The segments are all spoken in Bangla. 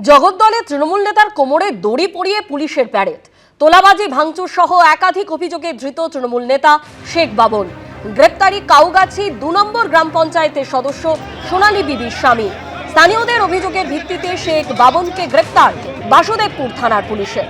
জগদ্দলে তৃণমূল নেতার কোমরে দড়ি পরিয়ে পুলিশের প্যারেড, তোলাবাজি ভাঙচুর সহ একাধিক অভিযোগে ধৃত তৃণমূল নেতা শেখ বাবন। গ্রেপ্তারি কাউগাছি ২ নম্বর গ্রাম পঞ্চায়েতের সদস্য সোনালী বিবির স্বামী। স্থানীয়দের অভিযোগের ভিত্তিতে শেখ বাবনকে গ্রেপ্তার বাসুদেবপুর থানার পুলিশের।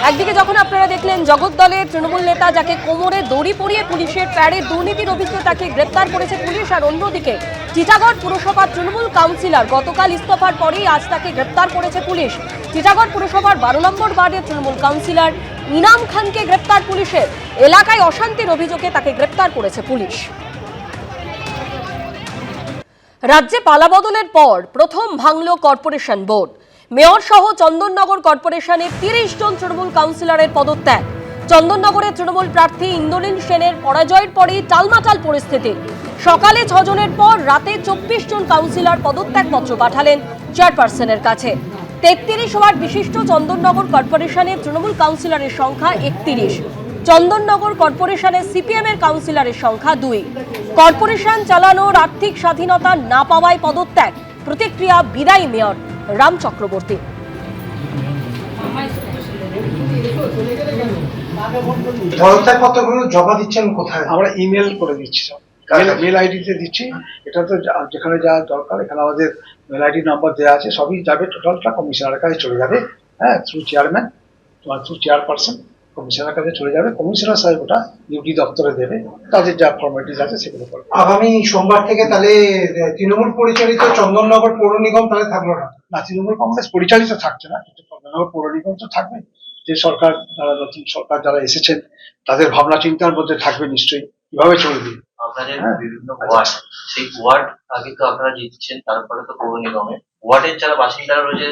একদিকে যখন আপনারা দেখলেন জগদ্দলের তৃণমূল নেতা যাকে কোমরে দড়ি পরিয়ে পুলিশের প্যারেড, দুর্নীতির অভিযোগে তাকে গ্রেপ্তার করেছে পুলিশ, আর অন্যদিকে টিটাগড় পুরসভার তৃণমূল কাউন্সিলর গতকাল ইস্তফার পরেই আজ তাকে গ্রেপ্তার করেছে পুলিশ। টিটাগড় পুরসভার ১২ নম্বর ওয়ার্ডের তৃণমূল কাউন্সিলর ইনাম খানকে গ্রেপ্তার পুলিশের। এলাকায় অশান্তির অভিযোগে তাকে গ্রেপ্তার করেছে পুলিশ। রাজ্যে পালাবদলের পর প্রথম ভাঙল কর্পোরেশন বোর্ড। মেয়র সহ চন্দননগর কর্পোরেশনের ৩০ জন তৃণমূল কাউন্সিলরের পদত্যাগ। চন্দননগরের তৃণমূল প্রার্থী ইন্দ্রনীল সেনের পরাজয়ের পরেই টালমাটাল পরিস্থিতি। সকালে ৬ জনের পর রাতে ২৪ জন কাউন্সিলর পদত্যাগপত্র পাঠালেন চেয়ারপারসনের কাছে। ৩৩ ওয়ার্ড বিশিষ্ট চন্দননগর কর্পোরেশনের তৃণমূল কাউন্সিলরের সংখ্যা ৩১। চন্দননগর কর্পোরেশনের সিপিএম এর কাউন্সিলরের সংখ্যা ২। কর্পোরেশন চালানোর আর্থিক স্বাধীনতা না পাওয়ায় পদত্যাগ। প্রতিক্রিয়া বিদায়ী মেয়র রাম চক্রবর্তী। পদত্যাগপত্রগুলো জমা দিচ্ছেন কোথায়? আমরা ইমেল করে দিচ্ছি, সব মেল আইডিতে দিচ্ছি। এটা তো যেখানে যা দরকার, এখানে আমাদের মেল আইডি নাম্বার দেওয়া আছে, সবই যাবে, টোটালটা কমিশনারের কাছে চলে যাবে। হ্যাঁ, থ্রু চেয়ারম্যান, থ্রু চেয়ারপারসন কমিশনারের কাছে চলে যাবে। কমিশনার সাহেব ওটা ডিউটি দপ্তরে দেবে, তাদের যা ফর্মালিটিস আছে সেগুলো করবে। আগামী সোমবার থেকে তাহলে তৃণমূল পরিচালিত চন্দননগর পৌর নিগম তাহলে থাকলো না? না, তৃণমূল কংগ্রেস পরিচালিত থাকছে না, কিন্তু চন্দননগর পৌর নিগম তো থাকবে। যে সরকার, যারা নতুন সরকার যারা এসেছেন, তাদের ভাবনা চিন্তার মধ্যে থাকবে নিশ্চয়ই কিভাবে চলবে। আপনাদের বিভিন্ন ওয়ার্ড, সেই ওয়ার্ড আগে তো আপনারা জিতছেন, তারপরে তো পৌর নিগমে ওয়ার্ডের যারা বাসিন্দারা রয়েছে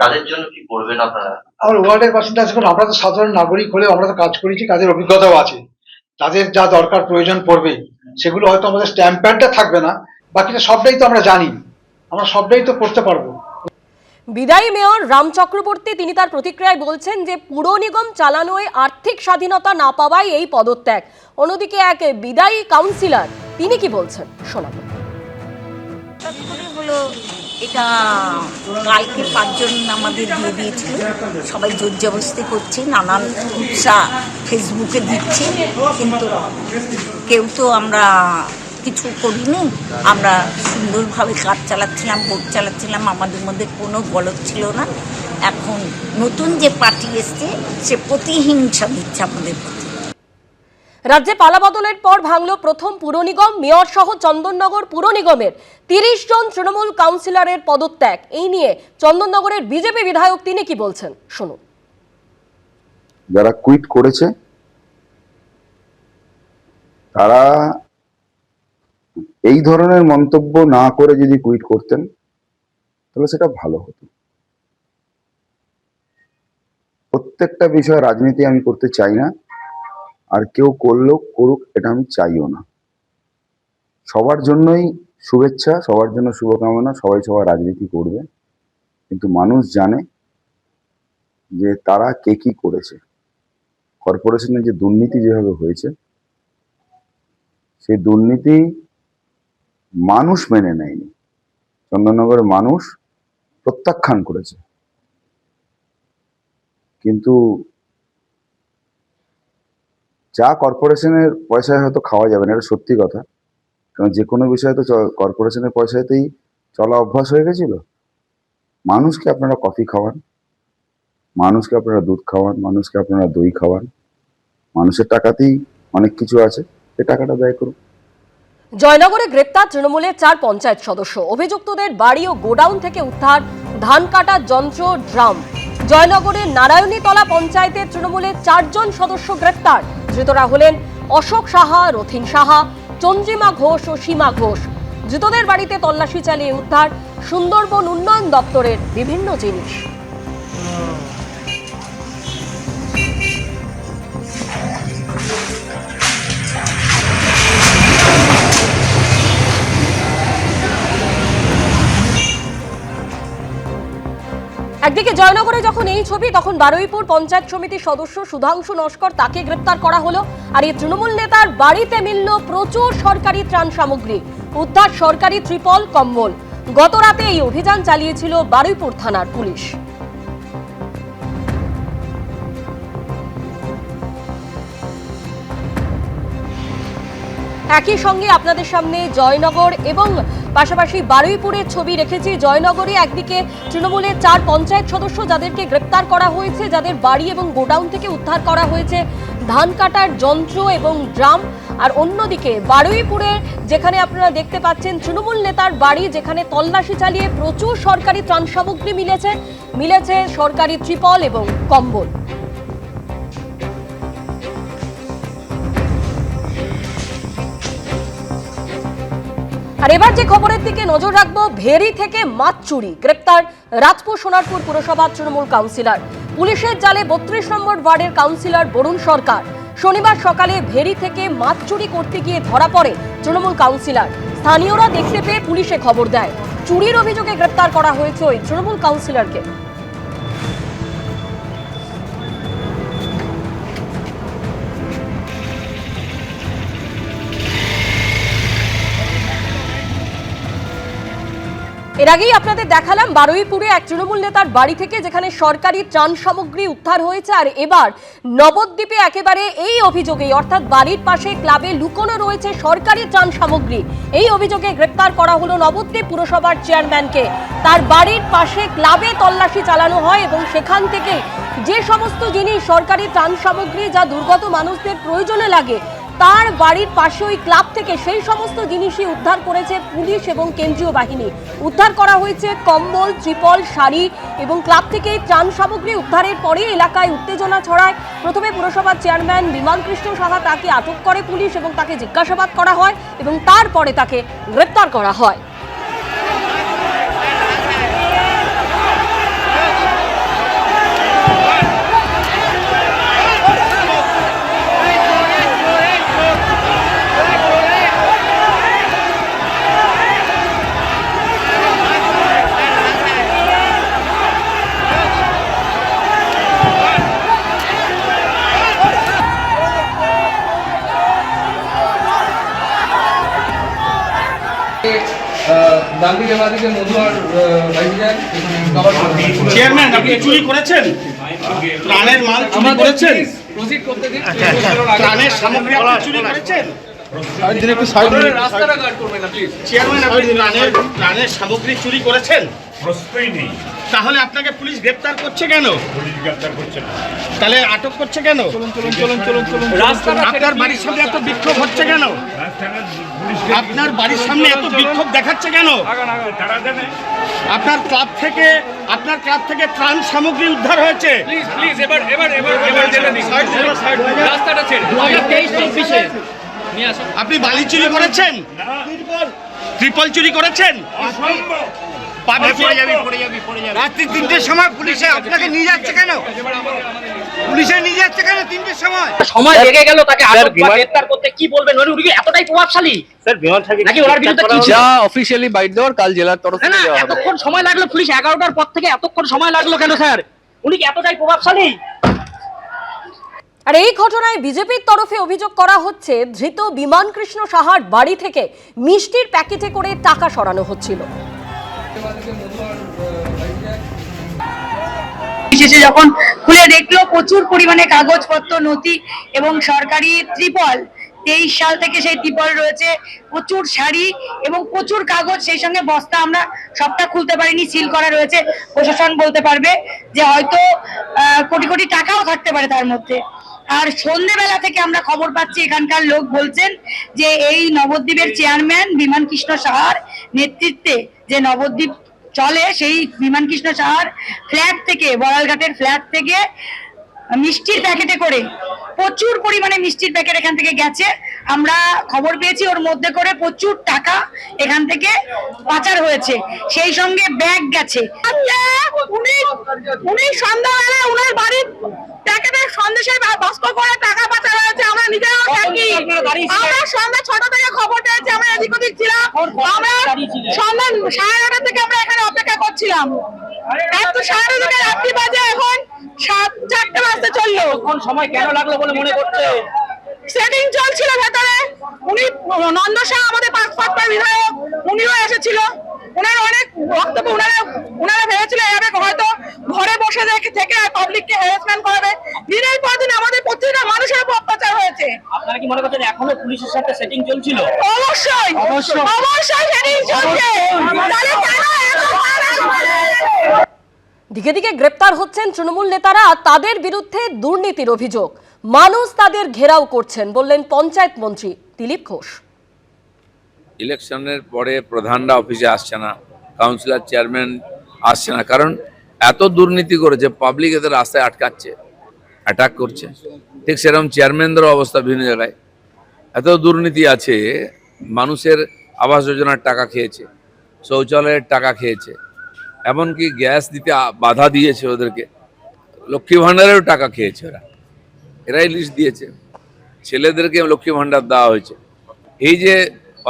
তাদের জন্য কি করবেন আপনারা? আমার ওয়ার্ডের বাসিন্দা আছে, আমরা তো সাধারণ নাগরিক হলে আমরা তো কাজ করেছি, কাজের অভিজ্ঞতাও আছে। তাদের যা দরকার প্রয়োজন পড়বে সেগুলো হয়তো আমাদের স্ট্যাম্প প্যাডটা থাকবে না, বাকিটা সবটাই তো আমরা জানি, আমরা সবটাই তো করতে পারবো। বিদায়ী মেয়র রাম চক্রবর্তী তিনি তার প্রতিক্রিয়ায় বলছেন যে পুর নিগম চালানোয় আর্থিক স্বাধীনতা না পাওয়ায় এই পদত্যাগ। অন্যদিকে এক বিদায়ী কাউন্সিলর তিনি কি বলছেন শোনাবো। হলো এটা কালকে ৫ জন আমাদের দিয়ে দিয়েছিল, সবাই জোর জবরদস্তি করছে, নানান উৎসাহ ফেসবুকে দিচ্ছে, কিন্তু কেউ তো আমরা কিছু করিনি। আমরা সুন্দরভাবে কাজ চালাচ্ছিলাম, ভোট চালাচ্ছিলাম, আমাদের মধ্যে কোনো গলদ ছিল না। এখন নতুন যে পার্টি এসছে সে প্রতিহিংসা দিচ্ছে আমাদের প্রতি। রাজ্যে পালাবদলের পর ভাঙল প্রথম পুর নিগম। মেয়র সহ চন্দননগর পুর নিগমের ৩০ জন তৃণমূল কাউন্সিলরের পদত্যাগ। এই নিয়ে চন্দননগরের বিজেপি বিধায়ক তিনি কি বলছেন শুনুন। যারা কুইট করেছে তারা এই ধরনের মন্তব্য না করে যদি কুইট করতেন তাহলে সেটা ভালো হতো। প্রত্যেকটা বিষয়ে রাজনীতি আমি করতে চাই না, আর কেউ করলেও করুক এটা আমি চাইও না। সবার জন্যই শুভেচ্ছা, সবার জন্য শুভকামনা, সবাই সবার রাজনীতি করবে, কিন্তু মানুষ জানে যে তারা কে কি করেছে। কর্পোরেশনের যে দুর্নীতি যেভাবে হয়েছে, সেই দুর্নীতি মানুষ মেনে নেয়নি, চন্দননগরের মানুষ প্রত্যাখ্যান করেছে। কিন্তু যা কর্পোরেশনের পয়সায় হয়তো খাওয়া যাবে না, এটা সত্যি কথা, কারণ যে কোনো বিষয়ে তো কর্পোরেশনের পয়সাতেই চলা অভ্যাস হয়ে গেছিল। মানুষকে আপনারা কফি খাওয়ান, মানুষকে আপনারা দুধ খাওয়ান, মানুষকে আপনারা দই খাওয়ান, মানুষের টাকাতেই অনেক কিছু আছে, সে টাকাটা ব্যয় করুন। জয়নগরে গ্রেপ্তার তৃণমূলের ৪ পঞ্চায়েত সদস্য। অভিযুক্তদের বাড়ি ও গোডাউন থেকে উদ্ধার ধান কাটার যন্ত্র, ড্রাম। জয়নগরের নারায়ণীতলা পঞ্চায়েতের তৃণমূলের ৪ জন সদস্য গ্রেপ্তার। ধৃতরা হলেন অশোক সাহা, রথিন সাহা, চন্দ্রিমা ঘোষ ও সীমা ঘোষ। ধৃতদের বাড়িতে তল্লাশি চালিয়ে উদ্ধার সুন্দরবন উন্নয়ন দপ্তরের বিভিন্ন জিনিস। একদিকে জয়নগরে যখন এই ছবি, তখন বারুইপুর পঞ্চায়েত সমিতির সদস্য সুধাংশু নস্কর, তাকে গ্রেপ্তার করা হলো। আর এই তৃণমূল নেতার বাড়িতে মিলল প্রচুর সরকারি ত্রাণ সামগ্রী, উদ্ধার সরকারি ত্রিপল, কম্বল। গত রাতে এই অভিযান চালিয়েছিল বারুইপুর থানার পুলিশ। একই সঙ্গে আপনাদের সামনে জয়নগর এবং পাশাপাশি বারুইপুরের ছবি রেখেছি। জয়নগরে একদিকে তৃণমূলের 4 পঞ্চায়েত সদস্য যাদেরকে গ্রেপ্তার করা হয়েছে, যাদের বাড়ি এবং গোডাউন থেকে উদ্ধার করা হয়েছে ধান কাটার যন্ত্র এবং ড্রাম। আর অন্যদিকে বারুইপুরে যেখানে আপনারা দেখতে পাচ্ছেন তৃণমূল নেতার বাড়ি, যেখানে তল্লাশি চালিয়ে প্রচুর সরকারি ত্রাণ সামগ্রী মিলেছে সরকারি ত্রিপল এবং কম্বল। আর এবার যে খবরের দিকে নজর রাখবো, ভেরি থেকে মাছ চুরি, গ্রেপ্তার রাজপুর সোনারপুর পুরসভার তৃণমূল কাউন্সিলর। পুলিশের জালে 32 নম্বর ওয়ার্ডের কাউন্সিলর বরুণ সরকার। শনিবার সকালে ভেরি থেকে মাছ চুরি করতে গিয়ে ধরা পড়ে তৃণমূল কাউন্সিলর। স্থানীয়রা দেখতে পেয়ে পুলিশে খবর দেয়। চুরির অভিযোগে গ্রেপ্তার করা হয়েছে ওই তৃণমূল কাউন্সিলরকে। এর আগেই আপনাদের দেখালাম বারুইপুরে এক তৃণমূল নেতার বাড়ি থেকে যেখানে সরকারি ত্রাণ সামগ্রী উদ্ধার হয়েছে। আর এবার নবদ্বীপে একেবারে এই অভিযোগেই, অর্থাৎ বাড়ির পাশে ক্লাবে লুকোনো রয়েছে সরকারি ত্রাণ সামগ্রী। এই অভিযোগে গ্রেপ্তার করা হলো নবদ্বীপ পুরসভার চেয়ারম্যানকে। তার বাড়ির পাশে ক্লাবে তল্লাশি চালানো হয় এবং সেখান থেকে যে সমস্ত জিনিস সরকারি ত্রাণ সামগ্রী যা দুর্গত মানুষদের প্রয়োজনে লাগে, তার বাড়ির পাশে ওই ক্লাব থেকে সেই সমস্ত জিনিসই উদ্ধার করেছে পুলিশ এবং কেন্দ্রীয় বাহিনী। উদ্ধার করা হয়েছে কম্বল, ত্রিপল, শাড়ি এবং ক্লাব থেকে ত্রাণ সামগ্রী উদ্ধারের পরে এলাকায় উত্তেজনা ছড়ায়। প্রথমে পুরসভার চেয়ারম্যান বিমান কৃষ্ণ সাহা, তাকে আটক করে পুলিশ এবং তাকে জিজ্ঞাসাবাদ করা হয় এবং তারপরে তাকে গ্রেপ্তার করা হয়। চেয়ারম্যান, আপনি চুরি করেছেন? ত্রাণের মাল চুরি করেছেন? ত্রাণের সামগ্রী আপনি চুরি করেছেন? চেয়ারম্যান, আপনি ত্রাণের সামগ্রী চুরি করেছেন? প্রশ্নই নেই। তাহলে আপনাকে পুলিশ গ্রেপ্তার করছে কেন? পুলিশ গ্রেপ্তার করছে না। তাহলে আটক করছে কেন? আপনার বাড়ির সামনে এত বিক্ষোভ হচ্ছে কেন? আপনার বাড়ির সামনে এত বিক্ষোভ দেখাচ্ছে কেন? তারা জানে। আপনার ক্লাব থেকে ত্রাণ সামগ্রী উদ্ধার হয়েছে। আপনি বালি চুরি করেছেন? ত্রিপল চুরি করেছেন? রাত্রি 3টের সময় পুলিশে আপনাকে নিয়ে যাচ্ছে কেন? পুলিশে নিয়ে যাচ্ছে কেন 3টের সময়? সময় লেগে গেল তাকে আটক বা গ্রেফতার করতে, কি বলবেন? উনি কি এতটাই প্রভাবশালী নাকি ওনার বিরুদ্ধে কি যা অফিশিয়ালি বাইট দেওয়ার কাল জেলার তরফ থেকে দেওয়া হবে? এতক্ষণ সময় লাগলো, পুলিশ 11টার পর থেকে এতক্ষণ সময় লাগলো কেন স্যার? উনি কি এতটাই প্রভাবশালী? আর এই ঘটনায় বিজেপির তরফে অভিযোগ করা হচ্ছে ধৃত বিমান কৃষ্ণ সাহার বাড়ি থেকে মিষ্টির প্যাকেটে করে টাকা সরানো হচ্ছিল। বিশেষে যখন খুলে দেখলো প্রচুর পরিমাণে কাগজপত্র, নথি এবং সরকারি ত্রিপল, 23 সাল থেকে সেই ত্রিপল রয়েছে, প্রচুর শাড়ি এবং প্রচুর কাগজ, সেই সঙ্গে বস্তা আমরা সবটা খুলতে পারিনি, সিল করা রয়েছে। প্রশাসন বলতে পারবে যে হয়তো কোটি কোটি টাকাও থাকতে পারে তার মধ্যে। আর সন্ধ্যেবেলা থেকে আমরা খবর পাচ্ছি, এখানকার লোক বলছেন যে এই নবদ্বীপের চেয়ারম্যান বিমান কৃষ্ণ সাহার নেতৃত্বে যে নবদ্বীপ চলে, সেই বিমান কৃষ্ণ সাহার ফ্ল্যাট থেকে, বড়ালঘাটের ফ্ল্যাট থেকে মিষ্টির প্যাকেটে করে প্রচুর পরিমাণে মিষ্টির প্যাকেট এখান থেকে গেছে। আমরা খবর পেয়েছি ওর মধ্যে করে প্রচুর টাকা এখান থেকে পাচার হয়েছে, সেই সঙ্গে ব্যাগ গেছে। উনি সন্ধ্যাবেলা ওনার বাড়ির প্যাকেটের সন্দেশের বাস্ক করে টাকা পাচার হয়েছে। আমরা নিজেরাও থাকি। আমরা সন্ধ্যা 6টা থেকে খবর পেয়েছি, আমরা এদিক ওদিক ছিলাম। আমরা সন্ধ্যা 9:30 থেকে আমরা এখানে অপেক্ষা করছিলাম। এত 9:30 থেকে রাত্রি বাজে এখন 4টা বাজতে চললো। কোন সময় কেন লাগলো বলে মনে করছে? সেটিং চলছিল ভেতরে। উনি নন্দ শাহ আমাদের পাঁচপাড়ার বিধায়ক, উনিও এসেছিল। ওনার অনেক বক্তব্য, ওনারা ভেবেছিল এভাবে হয়তো ঘরে বসে থেকে পাবলিককে হ্যারাসমেন্ট করাবে। দিনের পর দিন আমাদের প্রত্যেকটা মানুষের উপর অত্যাচার হয়েছে। আপনারা কি মনে করছেন এখনো পুলিশের সাথে সেটিং চলছিল? অবশ্যই অবশ্যই সেটিং চলছে। তাহলে কেন দিকে দিকে গ্রেপ্তার হচ্ছেন তৃণমূল নেতারা, তাদের বিরুদ্ধে দুর্নীতির অভিযোগ। মানুষ তাদের ঘেরাও করছেন, বললেন পঞ্চায়েত মন্ত্রী দিলীপ ঘোষ। ইলেকশনের পরে প্রধানরা অফিসে আসছে না, কাউন্সিলর চেয়ারম্যান আসছে না, কারণ এত দুর্নীতি করেছে, পাবলিক এদের রাস্তায় আটকাচ্ছে, অ্যাটাক করছে। ঠিক সেরকম চেয়ারম্যানদেরও অবস্থা বিভিন্ন জায়গায়। এত দুর্নীতি আছে, মানুষের আবাস যোজনার টাকা খেয়েছে, শৌচালয়ের টাকা খেয়েছে, এমনকি গ্যাস দিতে বাধা দিয়েছে ওদেরকে, লক্ষ্মী ভাণ্ডারেরও টাকা খেয়েছে ওরা, এরাই লিস্ট দিয়েছে। ছেলেদেরকে লক্ষ্মী ভাণ্ডার দেওয়া হয়েছে। এই যে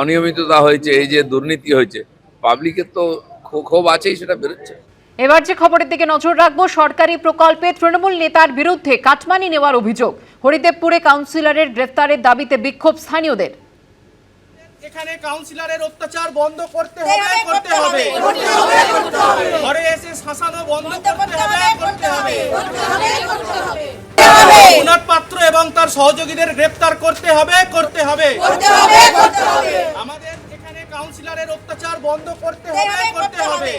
অনিয়মিততা হয়েছে, এই যে দুর্নীতি হয়েছে, পাবলিকের তো ক্ষোভ আছেই, সেটা বেরোচ্ছে। এবার যে খবরের দিকে নজর রাখবো, সরকারি প্রকল্পে তৃণমূল নেতার বিরুদ্ধে কাটমানি নেওয়ার অভিযোগ। হরিদেবপুরে কাউন্সিলরের গ্রেফতারের দাবিতে বিক্ষোভ স্থানীয়দের। এখানে কাউন্সিলরের অত্যাচার বন্ধ করতে হবে, করতে হবে। ঘরে এসে শাসানো বন্ধ করতে হবে, করতে হবে। রঘুনাথ পাত্র এবং তার সহযোগীদের গ্রেফতার করতে হবে, করতে হবে। আমাদের এখানে কাউন্সিলরের অত্যাচার বন্ধ করতে হবে, করতে হবে।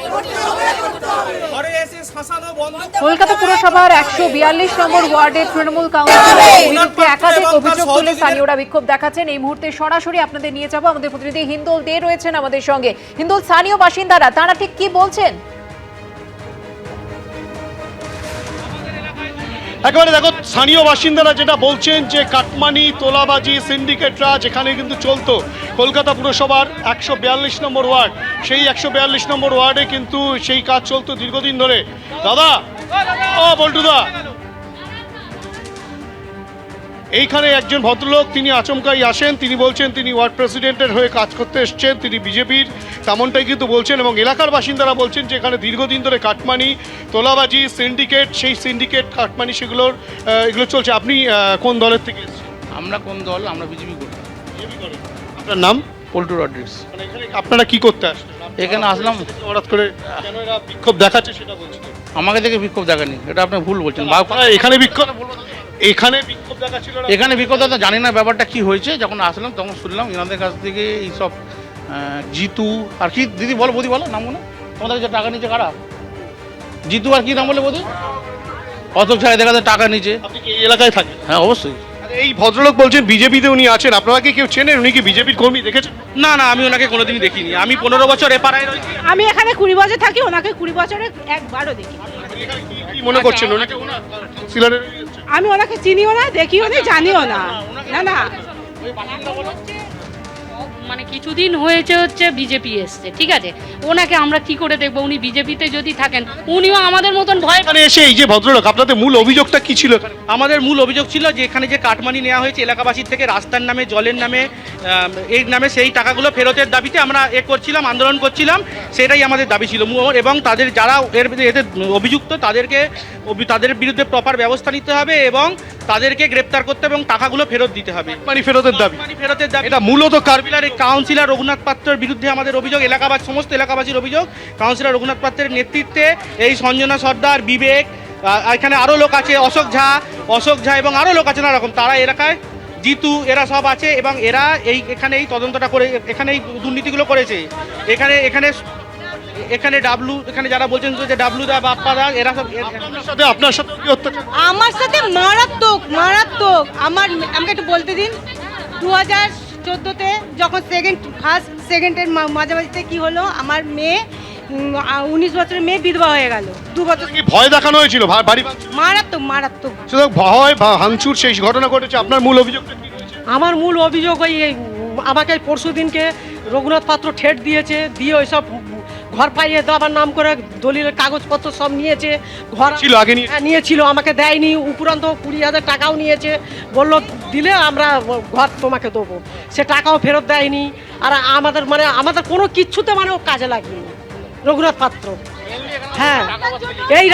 ঘরে এসে শাসানো বন্ধ। কলকাতা পুরসভার 142 নম্বর ওয়ার্ডে তৃণমূল কাউন্সিলরের বিরুদ্ধে একাধিক অভিযোগ তুলে স্থানীয়রা বিক্ষোভ দেখাচ্ছেন। এই মুহূর্তে সরাসরি আপনাদের নিয়ে যাব, আমাদের প্রতিনিধি হিন্দোল দে রয়েছেন আমাদের সঙ্গে। হিন্দোল, স্থানীয় বাসিন্দারা তারা ঠিক কি বলছেন? একেবারে দেখো, স্থানীয় বাসিন্দারা যেটা বলছেন যে কাটমানি, তোলাবাজি, সিন্ডিকেটরা যেখানে কিন্তু চলতো কলকাতা পুরসভার 142 নম্বর ওয়ার্ড, সেই 142 নম্বর ওয়ার্ডে কিন্তু সেই কাজ চলতো দীর্ঘদিন ধরে। দাদা, ও বল্টুদা, এইখানে একজন ভদ্রলোক, তিনি আচমকাই আসেন, তিনি বলছেন তিনি ওয়ার্ড প্রেসিডেন্টের হয়ে কাজ করতে এসছেন, তিনি বিজেপির, তেমনটাই কিন্তু বলছেন। এবং এলাকার বাসিন্দারা বলছেন যে এখানে দীর্ঘদিন ধরে কাটমানি, তোলাবাজি, সিন্ডিকেট, সেই সিন্ডিকেট, কাটমানি, এগুলো চলছে। আপনি কোন দলের থেকে এসেছেন? আমরা কোন দল? আমরা বিজেপি করি। আপনার নাম? পল্টু রড্রিক্স। মানে এখানে আপনারা কি করতে আসলেন? এখানে আসলাম হঠাৎ করে কেন এরা বিক্ষোভ দেখাচ্ছে সেটা বলছি। আমাকে দেখে বিক্ষোভ দেখানি, এটা আপনি ভুল বলছেন। এখানে বিক্ষোভ দেখাচ্ছিল, এখানে বিক্ষোভ দেখা জানি না ব্যাপারটা কি হয়েছে। যখন আসলাম তখন শুনলাম এনাদের কাছ থেকে এইসব জিতু আর কি, দিদি বলো, বৌদি বলো নাম, না তোমাদের যে টাকা নিচে কারা, জিতু আর কি নাম বলে বৌদি, অত ছাড়া দেখা যায় টাকা নিচে। আপনি কি এই এলাকায় থাকেন? হ্যাঁ, অবশ্যই। এই ভদ্রলোক বলছেন বিজেপিতে উনি আছেন, আপনারা কি কেউ চেনেন? উনি কি বিজেপির কর্মী দেখেছেন? না না, আমি ওনাকে কোনোদিনই দেখিনি। আমি 15 বছর এপাড়ায় রয়েছি। আমি এখানে 20 বছর থাকি, ওনাকে 20 বছরে একবারও দেখি। কি মনে করছেন ওনাকে? আমি ওনাকে চিনিও না, দেখিও না, জানিও না। না না, মানে কিছুদিন হয়েছে হচ্ছে বিজেপি এসছে, ঠিক আছে, ওনাকে আমরা কি করে দেখবো? উনি বিজেপিতে যদি থাকেন, উনিও আমাদের মতন ভয়। এখানে এসে এই যে ভদ্রলোক, আপনাদের মূল অভিযোগটা কি ছিল? আমাদের মূল অভিযোগ ছিল যে এখানে যে কাটমানি নেওয়া হয়েছে এলাকাবাসীর থেকে, রাস্তার নামে, জলের নামে, এই নামে, সেই টাকাগুলো ফেরতের দাবিতে আমরা করছিলাম, আন্দোলন করছিলাম। সেটাই আমাদের দাবি ছিল। এবং তাদের যারা এতে অভিযুক্ত তাদের বিরুদ্ধে প্রপার ব্যবস্থা নিতে হবে এবং তাদেরকে গ্রেপ্তার করতে হবে এবং টাকাগুলো ফেরত দিতে হবে। ফেরতের দাবি, ফেরতের দাবি। এটা মূলত কাউন্সিলর রঘুনাথ পাত্রের বিরুদ্ধে আমাদের অভিযোগ, সমস্ত এলাকাবাসীর অভিযোগ। কাউন্সিলর রঘুনাথ পাত্রের নেতৃত্বে এই সঞ্জনা সর্দার, বিবেক, এখানে আরও লোক আছে, অশোক ঝা এবং আরও লোক আছে নানা রকম, তারা এলাকায়, জিতু, এরা সব আছে এবং এরা এখানে এই তদন্তটা করে, এখানে এই দুর্নীতিগুলো করেছে। এখানে ডাবলু, এখানে যারা বলছেন যে ডাবলু দা, বাপ্পা দা, এরা সব। আপনার সাথে কি অত্যাচার? আমার সাথে মারাত্মক। আমাকে একটু বলতে দিন। 2014-তে যখন ফার্স্ট সেকেন্ডের মাঝামাঝিতে কি হলো, আমার মেয়ে 19 বছরের মেয়ে বিধবা হয়ে গেল। 2 বছর কি ভয় দেখানো হয়েছিল? বাড়ি মারাত্মক শুধু ভয় বা ভাঙচুর, সেই ঘটনা ঘটেছে। আপনার মূল অভিযোগটা কি রয়েছে? আমার মূল অভিযোগ আমাকে পরশু দিনকে রঘুনাথ পাত্র ঠেট দিয়ে ওইসব ঘর পাইয়ে দেওয়ার নাম করে দলিলের কাগজপত্র সব নিয়েছে, ঘর ছিল আগে নিয়ে হ্যাঁ, নিয়েছিল, আমাকে দেয়নি, উপরান্ত 20,000 টাকাও নিয়েছে, বলল দিলে আমরা ঘর তোমাকে দেবো, সে টাকাও ফেরত দেয়নি। আর আমাদের কোনো কিচ্ছুতে ও কাজে লাগেনি রঘুনাথ পাত্র। হ্যাঁ, এই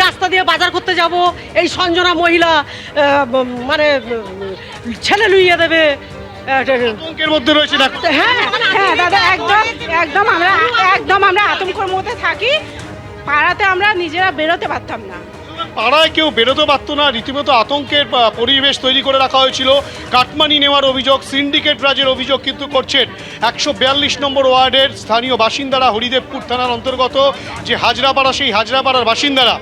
রাস্তা দিয়ে বাজার করতে যাব, এই সঞ্জনা মহিলা ছেলে লুইয়ে দেবে, আতঙ্কের মধ্যে রয়েছে না? হ্যাঁ হ্যাঁ দাদা, একদম আমরা আতঙ্কের মধ্যে থাকি। পাড়াতে আমরা নিজেরা বেরোতে পারতাম না, পাড়ায় কেউ বেরোতে পারতো না, রীতিমতো আতঙ্কের পরিবেশ তৈরি করে রাখা হয়েছিল। কাটমানি নেওয়ার অভিযোগ, সিন্ডিকেট রাজের অভিযোগ কিন্তু করছেন 142 নম্বর ওয়ার্ডের স্থানীয় বাসিন্দারা, হরিদেবপুর থানার অন্তর্গত যে হাজরাপাড়া, সেই হাজরাপাড়ার বাসিন্দারা।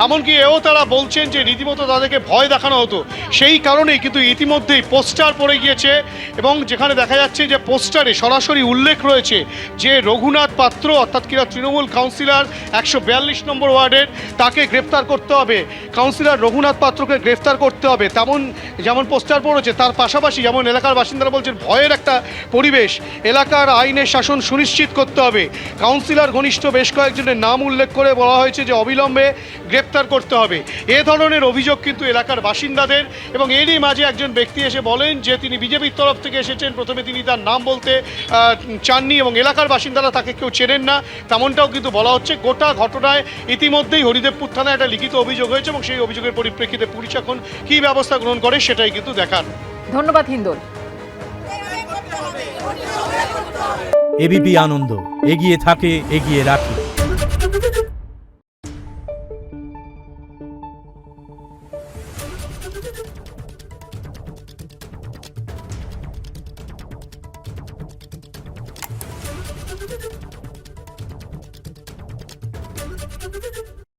এমনকি এও তারা বলছেন যে রীতিমতো তাদেরকে ভয় দেখানো হতো, সেই কারণেই কিন্তু ইতিমধ্যেই পোস্টার পড়ে গিয়েছে এবং যেখানে দেখা যাচ্ছে যে পোস্টারে সরাসরি উল্লেখ রয়েছে যে রঘুনাথ পাত্র অর্থাৎ কিনা তৃণমূল কাউন্সিলর 142 নম্বর ওয়ার্ডের, তাকে গ্রেপ্তার করতে হবে, কাউন্সিলর রঘুনাথ পাত্রকে গ্রেফতার করতে হবে, যেমন পোস্টার পড়েছে। তার পাশাপাশি যেমন এলাকার বাসিন্দারা বলছেন ভয়ের একটা পরিবেশ, এলাকার আইনের শাসন সুনিশ্চিত করতে হবে। কাউন্সিলর ঘনিষ্ঠ বেশ কয়েকজনের নাম উল্লেখ করে বলা হয়েছে যে অবিলম্বে গ্রেপ্তার করতে হবে। এ ধরনের অভিযোগ কিন্তু এলাকার বাসিন্দাদের, এবং এরই মাঝে একজন ব্যক্তি এসে বলেন যে তিনি বিজেপির তরফ থেকে এসেছেন। প্রথমে তিনি তার নাম বলতে চাননি এবং এলাকার বাসিন্দারা তাকে কেউ চেনেন না, তেমনটাও কিন্তু বলা হচ্ছে। গোটা ঘটনায় ইতিমধ্যেই হরিদেবপুর থানায় একটা লিখিত অভিযোগ হয়েছে এবং সেই অভিযোগের পরিপ্রেক্ষিতে পুলিশ এখন কী ব্যবস্থা গ্রহণ করে সেটাই কিন্তু দেখার। ধন্যবাদ হিন্দোল। এবিপি আনন্দ, এগিয়ে থাকে, এগিয়ে রাখে। Thank you.